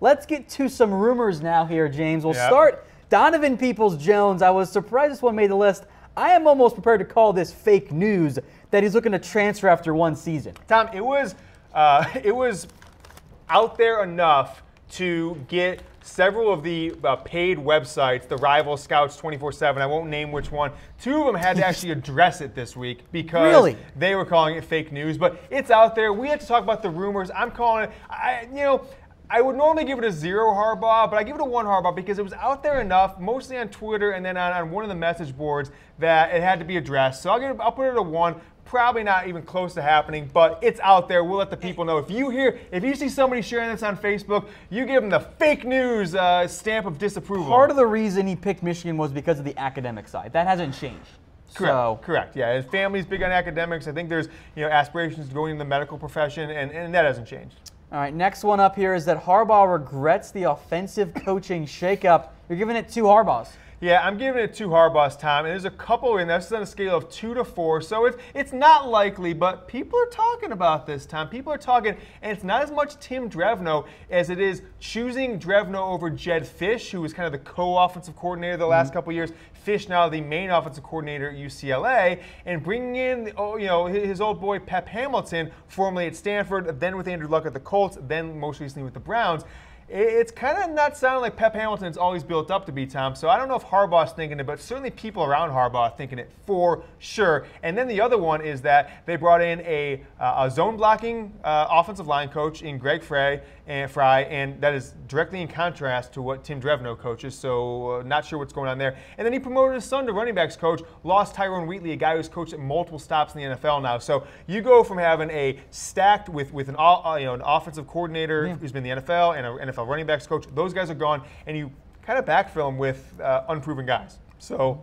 let's get to some rumors now here, James. We'll start Donovan Peoples-Jones. I was surprised this one made the list. I am almost prepared to call this fake news that he's looking to transfer after one season. Tom, it was out there enough to get several of the paid websites, the rival Scouts 24/7, I won't name which one. Two of them had to actually address it this week because they were calling it fake news. But it's out there. We have to talk about the rumors. I'm calling it, I would normally give it a 0 Harbaugh, but I give it a 1 Harbaugh because it was out there enough, mostly on Twitter and then on one of the message boards, that it had to be addressed. So I'll put it a 1. Probably not even close to happening, but it's out there. We'll let the people know. If you see somebody sharing this on Facebook, you give them the fake news stamp of disapproval. Part of the reason he picked Michigan was because of the academic side. That hasn't changed. Correct. Yeah, his family's big on academics. I think there's aspirations to going into the medical profession, and that hasn't changed. All right, next one up here is that Harbaugh regrets the offensive coaching shakeup. You're giving it 2 Harbaughs. Yeah, I'm giving it 2 Harbaughs, Tom. And there's a couple in there. This is on a scale of 2 to 4. So it's not likely, but people are talking about this, Tom. People are talking, and it's not as much Tim Drevno as it is choosing Drevno over Jedd Fisch, who was kind of the co-offensive coordinator the last couple of years. Fisch now the main offensive coordinator at UCLA, and bringing in his old boy Pep Hamilton, formerly at Stanford, then with Andrew Luck at the Colts, then most recently with the Browns. It's kind of not sounding like Pep Hamilton's always built up to be, Tom. So I don't know if Harbaugh's thinking it, but certainly people around Harbaugh are thinking it for sure. And then the other one is that they brought in a zone blocking offensive line coach in Greg Fry, and that is directly in contrast to what Tim Drevno coaches. So not sure what's going on there. And then he promoted his son to running backs coach, lost Tyrone Wheatley, a guy who's coached at multiple stops in the NFL now. So you go from having a stacked with an offensive coordinator who's been in the NFL and an NFL running backs coach. Those guys are gone, and you kind of backfill them with unproven guys. So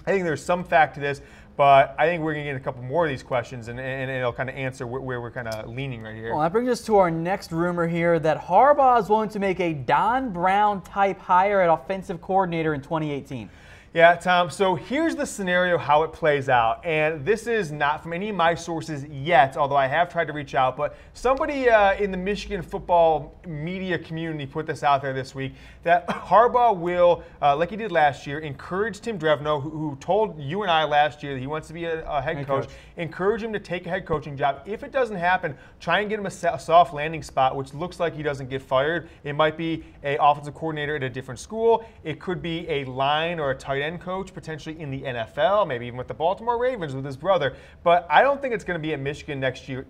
I think there's some fact to this, but I think we're going to get a couple more of these questions, and it'll kind of answer where we're kind of leaning right here. Well, that brings us to our next rumor here that Harbaugh is willing to make a Don Brown-type hire at offensive coordinator in 2018. Yeah, Tom, so here's the scenario how it plays out. And this is not from any of my sources yet, although I have tried to reach out. But somebody in the Michigan football media community put this out there this week, that Harbaugh will, like he did last year, encourage Tim Drevno, who told you and I last year that he wants to be a head coach, encourage him to take a head coaching job. If it doesn't happen, try and get him a soft landing spot, which looks like he doesn't get fired. It might be an offensive coordinator at a different school. It could be a line or a tight end coach, potentially in the NFL, maybe even with the Baltimore Ravens with his brother. But I don't think it's going to be at Michigan next year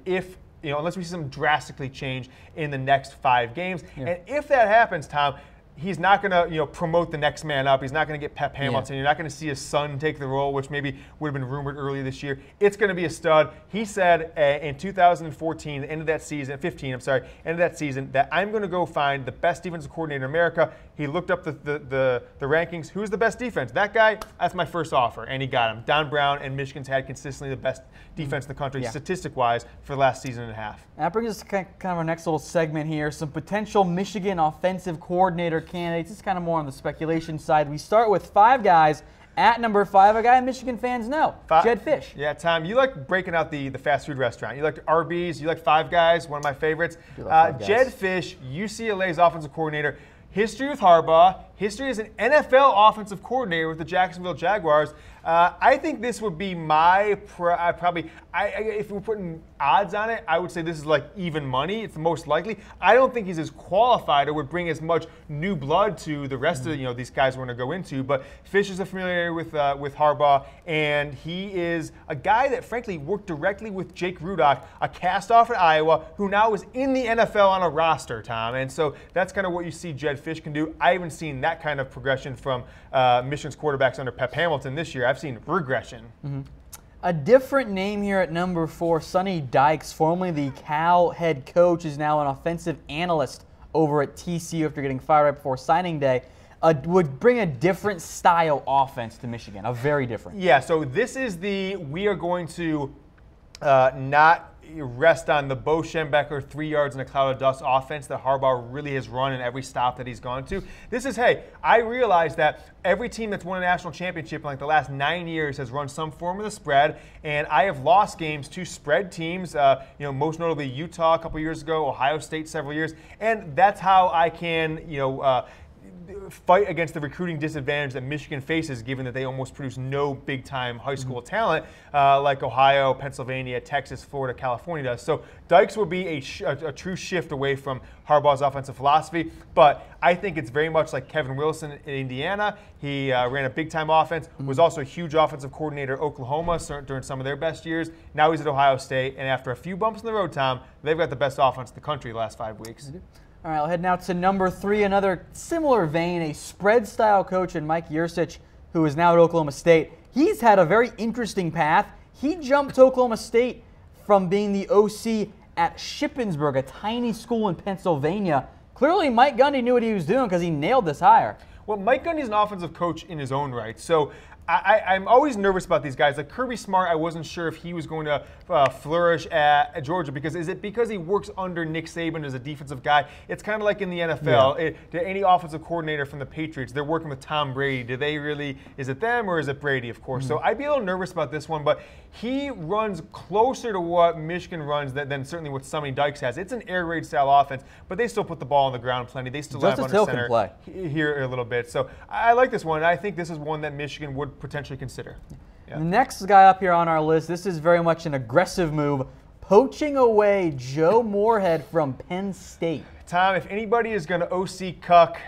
unless we see some drastically change in the next 5 games. Yeah. And if that happens, Tom, he's not going to promote the next man up. He's not going to get Pep Hamilton. You're not going to see his son take the role, which maybe would have been rumored earlier this year. It's going to be a stud. He said in 2014, the end of that season, end of that season, that I'm going to go find the best defensive coordinator in America. He looked up the rankings. Who's the best defense? That guy, that's my first offer, and he got him. Don Brown, and Michigan's had consistently the best defense in the country, statistic-wise, for the last season and a half. That brings us to kind of our next little segment here, some potential Michigan offensive coordinator candidates. It's kind of more on the speculation side. We start with 5 guys. At number 5, a guy Michigan fans know, Jedd Fisch. Yeah, Tom, you like breaking out the fast food restaurant. You like Arby's, you like Five Guys, one of my favorites. Jedd Fisch, UCLA's offensive coordinator. History with Harbaugh, history as an NFL offensive coordinator with the Jacksonville Jaguars. I think this would be my if we're putting odds on it, I would say this is like even money. It's the most likely. I don't think he's as qualified or would bring as much new blood to the rest of these guys we're going to go into. But Fisch is familiar with Harbaugh, and he is a guy that frankly worked directly with Jake Rudock, a cast-off at Iowa, who now is in the NFL on a roster, Tom. And so that's kind of what you see Jedd Fisch can do. I haven't seen that kind of progression from Michigan's quarterbacks under Pep Hamilton this year. I've seen regression. A different name here at number 4, Sonny Dykes, formerly the Cal head coach, is now an offensive analyst over at TCU after getting fired right before signing day. Would bring a different style offense to Michigan, a very different. Yeah, so this is we are going to not rest on the Bo Schembechler 3 yards in a cloud of dust offense that Harbaugh really has run in every stop that he's gone to. This is, hey, I realize that every team that's won a national championship in like the last 9 years has run some form of the spread, and I have lost games to spread teams, most notably Utah a couple years ago, Ohio State several years, and that's how I can, fight against the recruiting disadvantage that Michigan faces, given that they almost produce no big-time high school talent like Ohio, Pennsylvania, Texas, Florida, California does. So Dykes will be a true shift away from Harbaugh's offensive philosophy, but I think it's very much like Kevin Wilson in Indiana. He ran a big-time offense, was also a huge offensive coordinator at Oklahoma during some of their best years. Now he's at Ohio State, and after a few bumps in the road, Tom, they've got the best offense in the country the last 5 weeks. All right, I'll head now to number 3, another similar vein, a spread-style coach in Mike Yurcich, who is now at Oklahoma State. He's had a very interesting path. He jumped to Oklahoma State from being the OC at Shippensburg, a tiny school in Pennsylvania. Clearly, Mike Gundy knew what he was doing because he nailed this hire. Well, Mike Gundy's an offensive coach in his own right, so I'm always nervous about these guys. Like Kirby Smart, I wasn't sure if he was going to flourish at Georgia because is it because he works under Nick Saban as a defensive guy? It's kind of like in the NFL. Yeah. Any offensive coordinator from the Patriots, they're working with Tom Brady. Do they really? Is it them or is it Brady? Of course. So I'd be a little nervous about this one, but he runs closer to what Michigan runs than certainly what Sonny Dykes has. It's an air raid style offense, but they still put the ball on the ground plenty. They still have under center here a little bit. So I like this one. I think this is one that Michigan would potentially consider. Yeah. The next guy up here on our list, this is very much an aggressive move, poaching away Joe Moorhead from Penn State. Tom, if anybody is going to OC cuck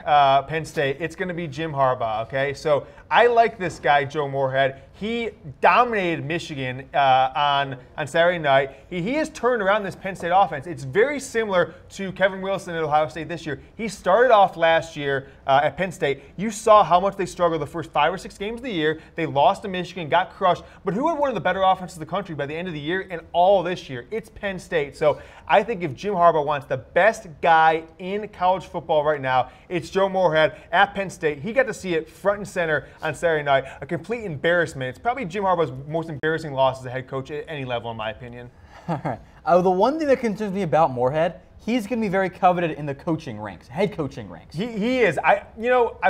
Penn State, it's going to be Jim Harbaugh, okay? So I like this guy, Joe Moorhead. He dominated Michigan on Saturday night. He has turned around this Penn State offense. It's very similar to Kevin Wilson at Ohio State this year. He started off last year at Penn State. You saw how much they struggled the first 5 or 6 games of the year. They lost to Michigan, got crushed. But who had one of the better offenses in the country by the end of the year and all this year? It's Penn State. So I think if Jim Harbaugh wants the best guy in college football right now, it's Joe Moorhead at Penn State. He got to see it front and center on Saturday night. A complete embarrassment. It's probably Jim Harbaugh's most embarrassing loss as a head coach at any level, in my opinion. All right. The one thing that concerns me about Moorhead, he's going to be very coveted in the coaching ranks, head coaching ranks. He is. I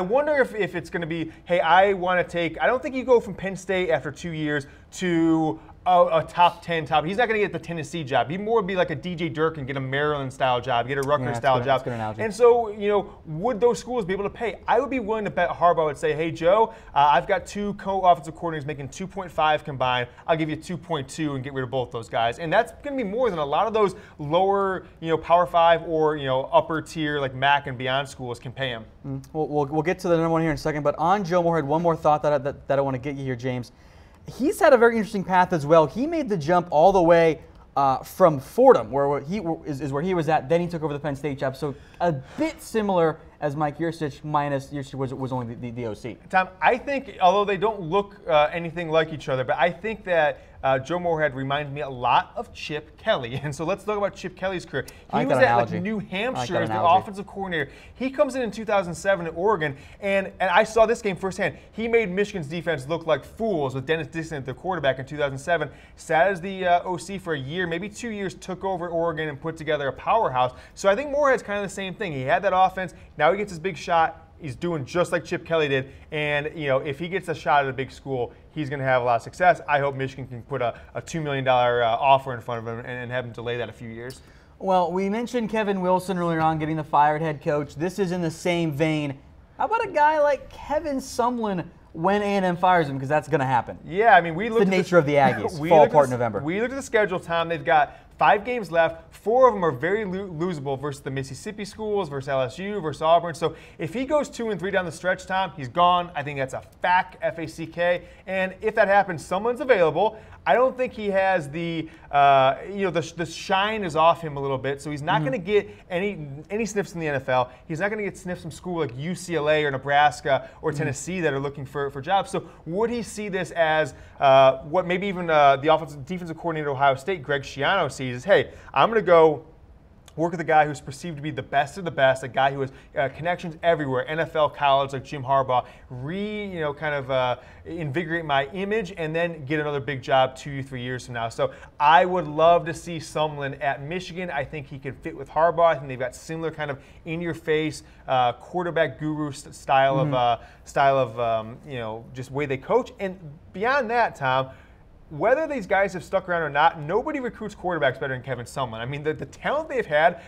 wonder if it's going to be, hey, I want to take, I don't think you go from Penn State after 2 years to a top 10 top. He's not going to get the Tennessee job. He more would be like a DJ Dirk and get a Maryland-style job, get a Rutgers-style job. That's a good analogy. And so, would those schools be able to pay? I would be willing to bet Harbaugh would say, hey, Joe, I've got 2 co-offensive coordinators making 2.5 combined. I'll give you 2.2 and get rid of both those guys. And that's going to be more than a lot of those lower, Power 5 or, upper tier like MAC and beyond schools can pay him. We'll get to the number one here in a second. But on Joe Moorhead, one more thought that I want to get you here, James. He's had a very interesting path as well. He made the jump all the way from Fordham, where he was at. Then he took over the Penn State job. So a bit similar as Mike Yurcich, minus Yurcich was only the OC. Tom, I think, although they don't look anything like each other, but I think that Joe Moorhead reminds me a lot of Chip Kelly. And so let's talk about Chip Kelly's career. He was at New Hampshire as the offensive coordinator. He comes in 2007 at Oregon, and I saw this game firsthand. He made Michigan's defense look like fools with Dennis Dixon at the quarterback in 2007. Sat as the OC for a year, maybe 2 years, took over Oregon and put together a powerhouse. So I think Moorhead's kind of the same thing. He had that offense. Now he gets his big shot. He's doing just like Chip Kelly did. And, if he gets a shot at a big school, he's going to have a lot of success. I hope Michigan can put a $2 million offer in front of him and have him delay that a few years. Well, we mentioned Kevin Wilson earlier on getting the fired head coach. This is in the same vein. How about a guy like Kevin Sumlin when A&M fires him? Because that's going to happen. Yeah, we looked at the nature of the Aggies. Fall apart in November. We looked at the schedule, Tom. They've got 5 games left. 4 of them are very losable versus the Mississippi schools, versus LSU, versus Auburn. So if he goes 2-3 down the stretch, Tom, he's gone. I think that's a fact, F-A-C-K. And if that happens, someone's available. I don't think he has the shine is off him a little bit, so he's not going to get any sniffs in the NFL. He's not going to get sniffs from school like UCLA or Nebraska or Tennessee that are looking for jobs. So would he see this as what maybe even the defensive coordinator at Ohio State, Greg Schiano, sees is, hey, I'm going to go work with a guy who's perceived to be the best of the best, a guy who has connections everywhere, NFL, college, like Jim Harbaugh, invigorate my image, and then get another big job 2 to 3 years from now. So I would love to see Sumlin at Michigan. I think he could fit with Harbaugh. I think they've got similar kind of in-your-face quarterback guru style of just way they coach. And beyond that, Tom, whether these guys have stuck around or not, nobody recruits quarterbacks better than Kevin Sumlin. I mean, the talent they've had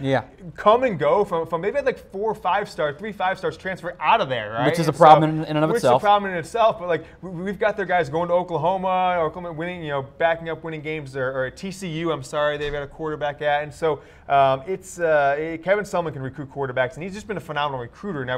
come and go from they've had like 4 5-star, 3 5-stars transfer out of there, right? Which is a problem in and of itself. Which is a problem in itself, but like we've got their guys going to Oklahoma winning, backing up winning games, or at TCU, I'm sorry, they've got a quarterback at. And so Kevin Sumlin can recruit quarterbacks, and he's just been a phenomenal recruiter,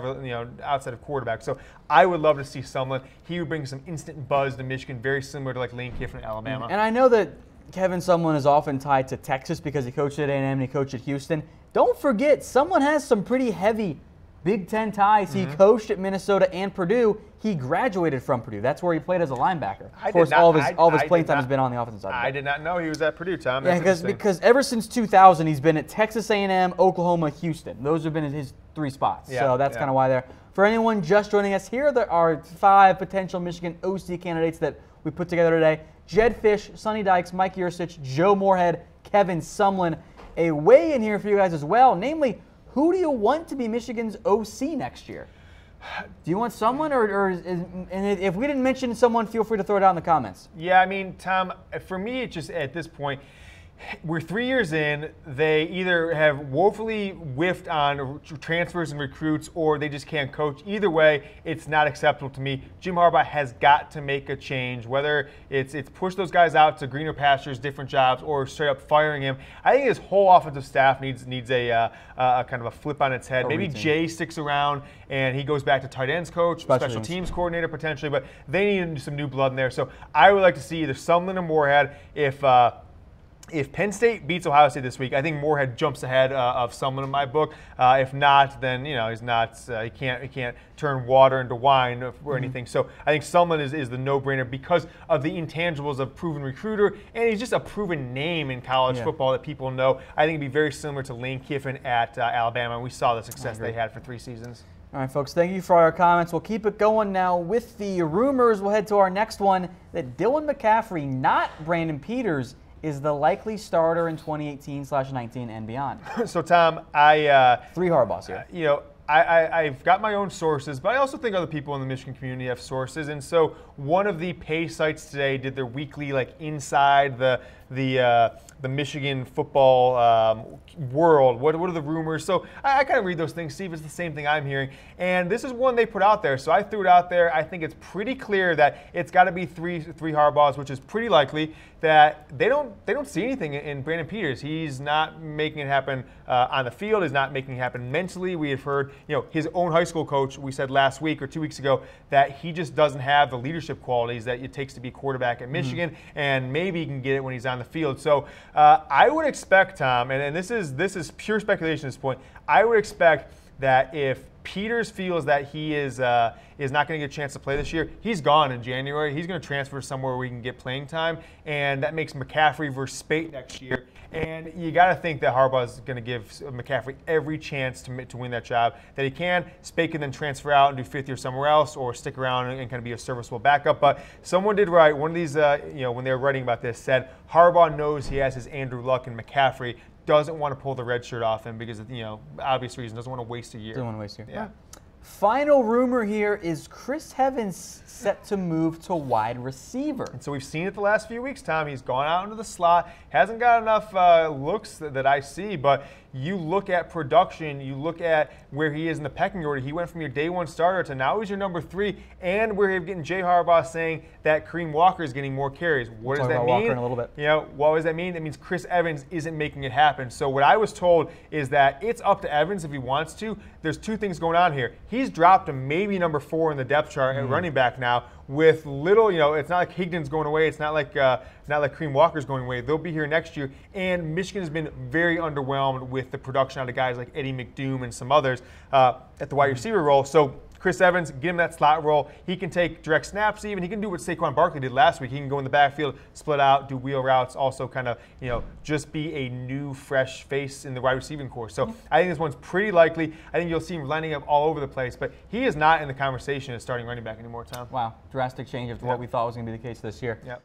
outside of quarterback. So I would love to see Sumlin. He would bring some instant buzz to Michigan, very similar to like Lane Kiffin at Alabama. And I know that Kevin Sumlin is often tied to Texas because he coached at A&M and he coached at Houston. Don't forget, Sumlin has some pretty heavy Big Ten ties. He coached at Minnesota and Purdue. He graduated from Purdue. That's where he played as a linebacker. Of course, all of his playing time has been on the offensive side. I did not know he was at Purdue, Tom. Yeah, because ever since 2000, he's been at Texas A&M, Oklahoma, Houston. Those have been his 3 spots. Yeah, so that's kind of why they're. For anyone just joining us, here there are 5 potential Michigan OC candidates that we put together today. Jed Fish, Sonny Dykes, Mike Yursich, Joe Moorhead, Kevin Sumlin. A weigh-in here for you guys as well, namely, who do you want to be Michigan's OC next year? Do you want someone, and if we didn't mention someone, feel free to throw it out in the comments. Yeah, I mean, Tom, for me, it's just at this point, we're 3 years in. They either have woefully whiffed on transfers and recruits, or they just can't coach. Either way, it's not acceptable to me. Jim Harbaugh has got to make a change, whether it's push those guys out to greener pastures, different jobs, or straight up firing him. I think his whole offensive staff needs a kind of a flip on its head. Maybe Jay sticks around and he goes back to tight ends coach, special teams coordinator potentially, but they need some new blood in there. So I would like to see either Sumlin or Moorhead. If Penn State beats Ohio State this week, I think Moorhead jumps ahead of Sumlin in my book. If not, then he's not. He can't turn water into wine or anything. So I think Sumlin is the no-brainer because of the intangibles of proven recruiter, and he's just a proven name in college football that people know. I think it'd be very similar to Lane Kiffin at Alabama, and we saw the success they had for 3 seasons. All right, folks, thank you for all your comments. We'll keep it going now with the rumors. We'll head to our next one, that Dylan McCaffrey, not Brandon Peters, is the likely starter in 2018/19 and beyond. So, Tom, 3 Harbaughs here. I've got my own sources, but I also think other people in the Michigan community have sources. And so one of the pay sites today did their weekly, inside the Michigan football world. What are the rumors? So I kind of read those things, see if it's the same thing I'm hearing. And this is one they put out there. So I threw it out there. I think it's pretty clear that it's got to be three Harbaughs, which is pretty likely. That they don't see anything in Brandon Peters. He's not making it happen on the field. He's not making it happen mentally. We have heard, his own high school coach, we said last week or 2 weeks ago, that he just doesn't have the leadership qualities that it takes to be quarterback at Michigan, and maybe he can get it when he's on the field. So I would expect, Tom, and this is pure speculation at this point, I would expect that if Peters feels that he is not going to get a chance to play this year, he's gone in January. He's going to transfer somewhere where he can get playing time, and that makes McCaffrey versus Spate next year. And you got to think that Harbaugh is going to give McCaffrey every chance to win that job that he can. Spate can then transfer out and do 5th year somewhere else, or stick around and kind of be a serviceable backup. But someone did write, one of these, when they were writing about this, said Harbaugh knows he has his Andrew Luck and McCaffrey, doesn't want to pull the red shirt off him because of, obvious reasons, doesn't want to waste a year. Doesn't want to waste a year. Yeah. Final rumor here is Chris Evans set to move to wide receiver. And so we've seen it the last few weeks, Tom. He's gone out into the slot, hasn't got enough looks that I see, but you look at production, you look at where he is in the pecking order. He went from your day 1 starter to now he's your number 3, and we're getting Jay Harbaugh saying that Kareem Walker is getting more carries. What does that mean? Walker in a little bit. What does that mean? That means Chris Evans isn't making it happen. So what I was told is that it's up to Evans if he wants to. There's 2 things going on here. He's dropped to maybe number 4 in the depth chart at running back now, with little, it's not like Higdon's going away. It's not like Kareem Walker's going away. They'll be here next year. And Michigan has been very underwhelmed with the production out of guys like Eddie McDoom and some others at the wide receiver role. So Chris Evans, give him that slot role. He can take direct snaps even. He can do what Saquon Barkley did last week. He can go in the backfield, split out, do wheel routes, also kind of, just be a new, fresh face in the wide receiving corps. So I think this one's pretty likely. I think you'll see him lining up all over the place, but he is not in the conversation as starting running back anymore, Tom. Wow, drastic change of what we thought was going to be the case this year. Yep.